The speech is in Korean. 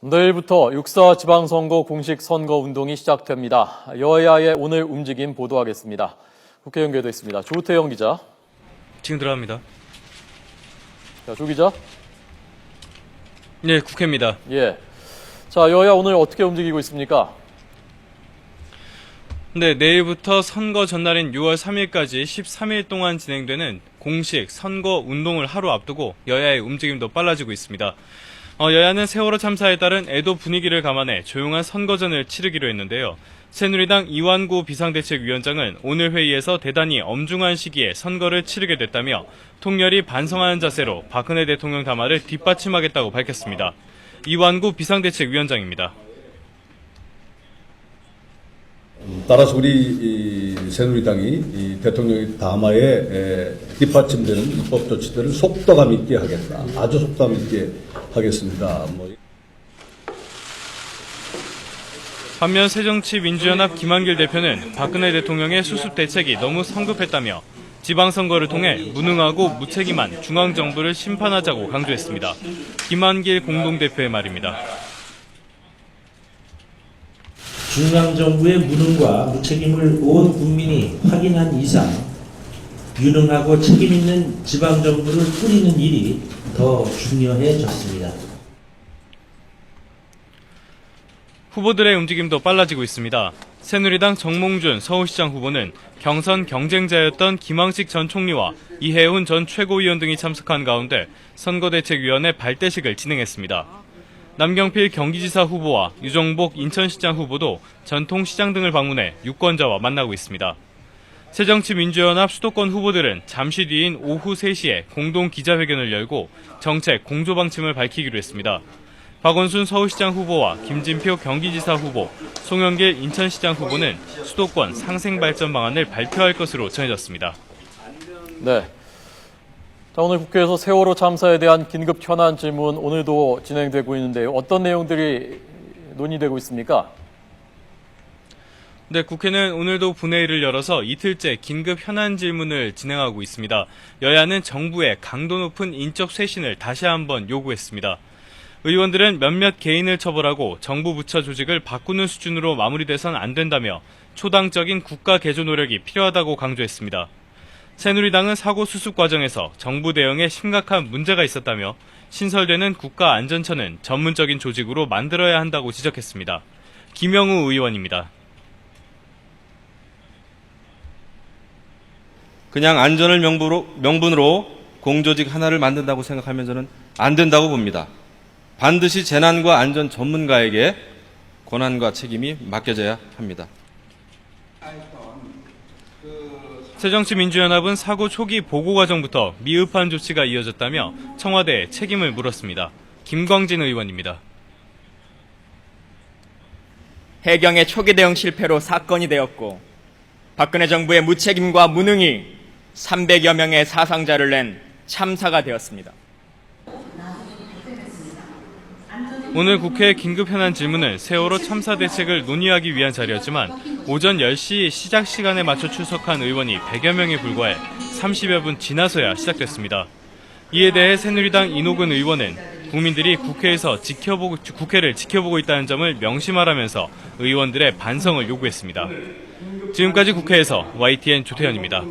내일부터 6.4 지방선거 공식 선거운동이 시작됩니다. 여야의 오늘 움직임 보도하겠습니다. 국회 연결돼 있습니다. 조태영 기자. 지금 들어갑니다. 자, 조 기자. 네, 국회입니다. 예. 자, 여야 오늘 어떻게 움직이고 있습니까? 네, 내일부터 선거 전날인 6월 3일까지 13일 동안 진행되는 공식 선거 운동을 하루 앞두고 여야의 움직임도 빨라지고 있습니다. 여야는 세월호 참사에 따른 애도 분위기를 감안해 조용한 선거전을 치르기로 했는데요. 새누리당 이완구 비상대책위원장은 오늘 회의에서 대단히 엄중한 시기에 선거를 치르게 됐다며 통렬히 반성하는 자세로 박근혜 대통령 담화를 뒷받침하겠다고 밝혔습니다. 이완구 비상대책위원장입니다. 따라서 우리 새누리당이 대통령의 담화에 뒷받침되는 입법 조치들을 속도감 있게 하겠다. 아주 속도감 있게 하겠습니다. 반면 새정치민주연합 김한길 대표는 박근혜 대통령의 수습 대책이 너무 성급했다며 지방선거를 통해 무능하고 무책임한 중앙정부를 심판하자고 강조했습니다. 김한길 공동대표의 말입니다. 중앙정부의 무능과 무책임을 온 국민이 확인한 이상 유능하고 책임있는 지방정부를 꾸리는 일이 더 중요해졌습니다. 후보들의 움직임도 빨라지고 있습니다. 새누리당 정몽준 서울시장 후보는 경선 경쟁자였던 김황식 전 총리와 이해훈 전 최고위원 등이 참석한 가운데 선거대책위원회 발대식을 진행했습니다. 남경필 경기지사 후보와 유정복 인천시장 후보도 전통시장 등을 방문해 유권자와 만나고 있습니다. 새정치민주연합 수도권 후보들은 잠시 뒤인 오후 3시에 공동 기자회견을 열고 정책 공조방침을 밝히기로 했습니다. 박원순 서울시장 후보와 김진표 경기지사 후보, 송영길 인천시장 후보는 수도권 상생발전 방안을 발표할 것으로 전해졌습니다. 네. 자, 오늘 국회에서 세월호 참사에 대한 긴급 현안 질문 오늘도 진행되고 있는데요. 어떤 내용들이 논의되고 있습니까? 네, 국회는 오늘도 본회의를 열어서 이틀째 긴급 현안 질문을 진행하고 있습니다. 여야는 정부의 강도 높은 인적 쇄신을 다시 한번 요구했습니다. 의원들은 몇몇 개인을 처벌하고 정부 부처 조직을 바꾸는 수준으로 마무리돼선 안 된다며 초당적인 국가 개조 노력이 필요하다고 강조했습니다. 새누리당은 사고 수습 과정에서 정부 대응에 심각한 문제가 있었다며 신설되는 국가안전처는 전문적인 조직으로 만들어야 한다고 지적했습니다. 김영우 의원입니다. 그냥 안전을 명분으로 공조직 하나를 만든다고 생각하면 저는 안 된다고 봅니다. 반드시 재난과 안전 전문가에게 권한과 책임이 맡겨져야 합니다. 새정치민주연합은 사고 초기 보고 과정부터 미흡한 조치가 이어졌다며 청와대에 책임을 물었습니다. 김광진 의원입니다. 해경의 초기 대응 실패로 사건이 되었고 박근혜 정부의 무책임과 무능이 300여 명의 사상자를 낸 참사가 되었습니다. 오늘 국회 긴급 현안 질문은 세월호 참사 대책을 논의하기 위한 자리였지만 오전 10시 시작 시간에 맞춰 출석한 의원이 100여 명에 불과해 30여 분 지나서야 시작됐습니다. 이에 대해 새누리당 이노근 의원은 국민들이 국회를 지켜보고 있다는 점을 명심하라면서 의원들의 반성을 요구했습니다. 지금까지 국회에서 YTN 조태현입니다.